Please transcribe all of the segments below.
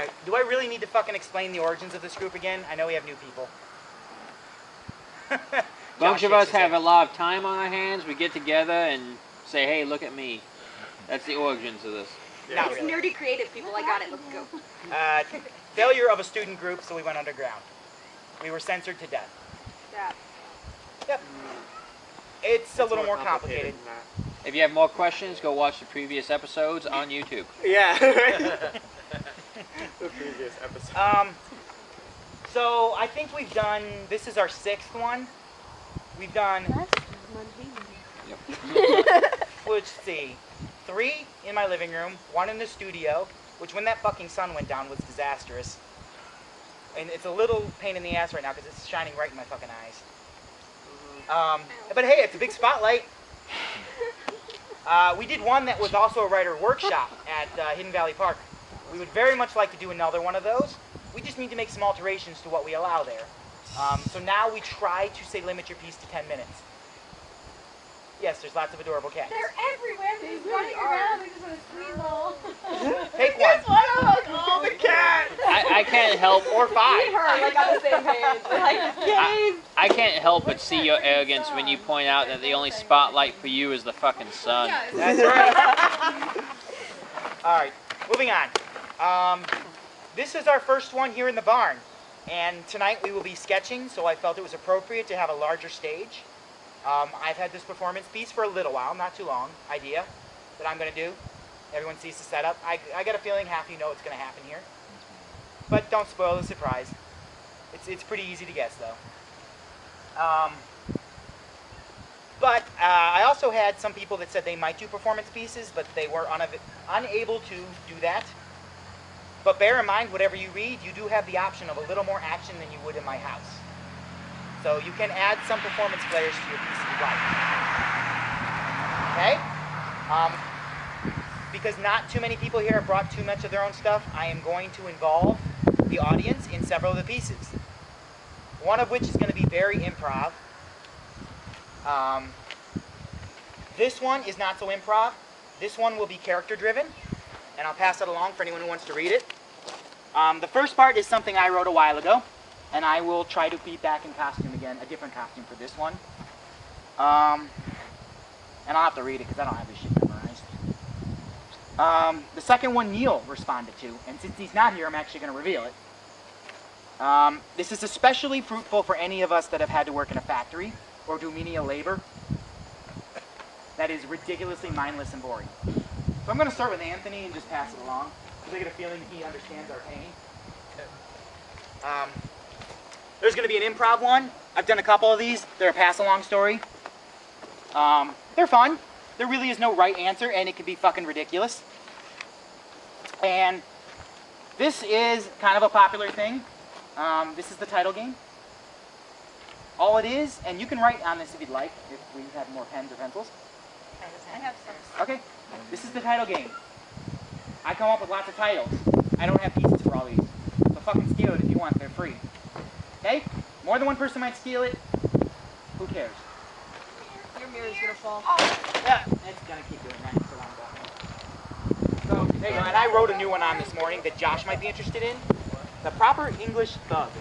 Alright, do I really need to fucking explain the origins of this group again? I know we have new people. Most of us have a lot of time on our hands. We get together and say, hey, look at me. That's the origins of this. Yeah. It's nerdy creative people. I got it. Let's go. Failure of a student group, so we went underground. We were censored to death. Yeah. Yep. It's a little more complicated. If you have more questions, go watch the previous episodes on YouTube. Yeah. The previous episode. So I think we've done, this is our 6th one. We've done, let's see, 3 in my living room, 1 in the studio, which when that fucking sun went down was disastrous. And it's a little pain in the ass right now because it's shining right in my fucking eyes. But hey, it's a big spotlight. We did one that was also a writer workshop at Hidden Valley Park. We would very much like to do another one of those. We just need to make some alterations to what we allow there. So now we try to say limit your piece to 10 minutes. Yes, there's lots of adorable cats. They're everywhere. They're just running around. They just want to squeeze all. Take one. Oh, the cat! I can't help. Or 5. Her, like on the same page. Like, yay! I can't help but see your arrogance when you point out that the only spotlight for you is the fucking sun. That's right. Alright, moving on. This is our first one here in the barn. And tonight we will be sketching, so I felt it was appropriate to have a larger stage. I've had this performance piece for a little while, not too long, idea that I'm going to do. Everyone sees the setup. I got a feeling half you know what's going to happen here. But don't spoil the surprise. It's pretty easy to guess, though. I also had some people that said they might do performance pieces, but they were unable to do that. But bear in mind, whatever you read, you do have the option of a little more action than you would in my house. So you can add some performance flares to your piece if you'd like. Okay? Because not too many people here have brought too much of their own stuff, I am going to involve the audience in several of the pieces. One of which is going to be very improv. This one is not so improv. This one will be character driven. And I'll pass it along for anyone who wants to read it. The first part is something I wrote a while ago. And I will try to be back in costume again, a different costume for this one. And I'll have to read it because I don't have this shit memorized. The second one Neil responded to, and since he's not here, I'm actually going to reveal it. This is especially fruitful for any of us that have had to work in a factory or do menial labor that is ridiculously mindless and boring. So I'm going to start with Anthony and just pass it along because I get a feeling that he understands our pain. There's going to be an improv one. I've done a couple of these. They're a pass-along story. They're fun. There really is no right answer, and it can be fucking ridiculous. And this is kind of a popular thing. This is the title game. All it is, and you can write on this if you'd like, if we have more pens or pencils. I have some. Okay. This is the title game. I come up with lots of titles. I don't have pieces for all these. So fucking steal it if you want. They're free. Okay? More than one person might steal it. Who cares? Your mirror's gonna fall. Yeah, it's gonna keep doing that. So there you go. And I wrote a new one on this morning that Josh might be interested in. The proper English thug.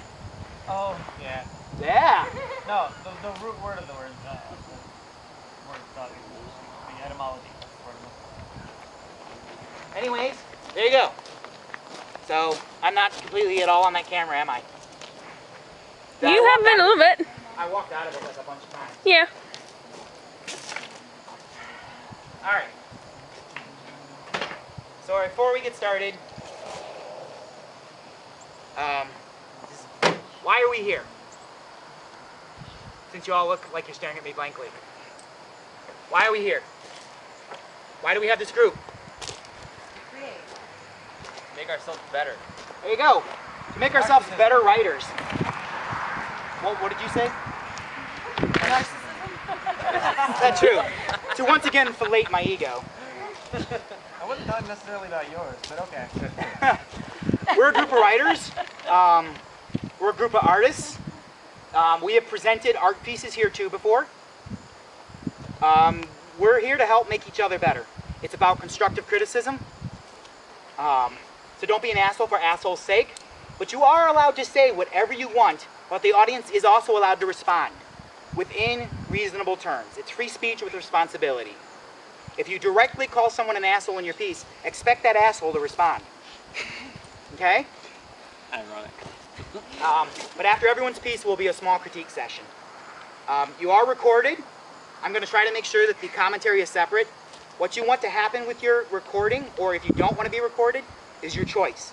Oh, yeah. Yeah. No, the root word of the word, the word thug, the etymology of the word. Anyways, there you go. So I'm not completely at all on that camera, am I? You have been a little bit. I walked out of it like a bunch of times. Yeah. Alright. So before we get started, why are we here? Since you all look like you're staring at me blankly. Why are we here? Why do we have this group? Make ourselves better. There you go. To make ourselves better writers. What did you say? That's true. To once again fillet my ego. I wasn't talking necessarily about yours, but okay. We're a group of writers. We're a group of artists. We have presented art pieces here too before. We're here to help make each other better. It's about constructive criticism. So don't be an asshole for asshole's sake. But you are allowed to say whatever you want, but the audience is also allowed to respond within reasonable terms. It's free speech with responsibility. If you directly call someone an asshole in your piece, expect that asshole to respond. Okay? Ironic. But after everyone's piece will be a small critique session. You are recorded. I'm going to try to make sure that the commentary is separate. What you want to happen with your recording, or if you don't want to be recorded, is your choice.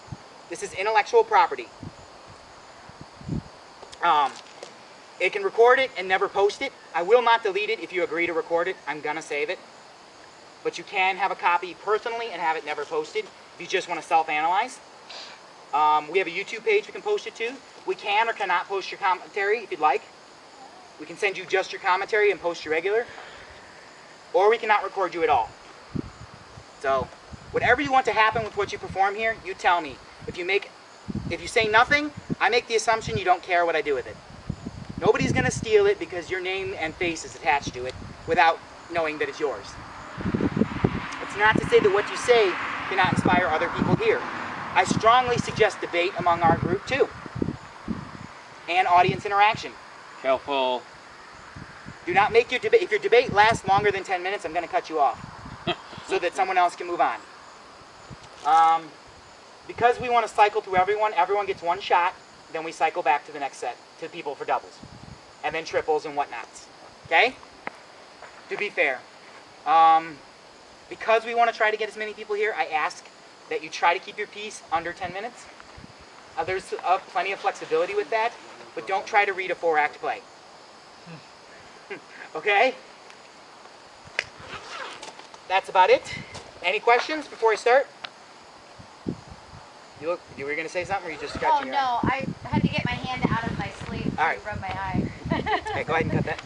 This is intellectual property. It can record it and never post it. I will not delete it if you agree to record it. I'm going to save it. But you can have a copy personally and have it never posted if you just want to self-analyze. We have a YouTube page we can post it to. We can or cannot post your commentary if you'd like. We can send you just your commentary and post your regular. Or we cannot record you at all. So, whatever you want to happen with what you perform here, you tell me. If you say nothing, I make the assumption you don't care what I do with it. Nobody's going to steal it because your name and face is attached to it without knowing that it's yours. It's not to say that what you say cannot inspire other people here. I strongly suggest debate among our group too. And audience interaction. Careful. Do not make your debate. If your debate lasts longer than 10 minutes, I'm going to cut you off so that someone else can move on. Because we want to cycle through everyone gets one shot, then we cycle back to the next set, to people for doubles. And then triples and whatnots. Okay? To be fair. Because we want to try to get as many people here, I ask that you try to keep your piece under 10 minutes. There's plenty of flexibility with that, but don't try to read a 4-act play. Okay? That's about it. Any questions before I start? You were going to say something, or you just scratching your eye? I had to get my hand out of my sleeve All right. to rub my eye. Okay, go ahead and cut that.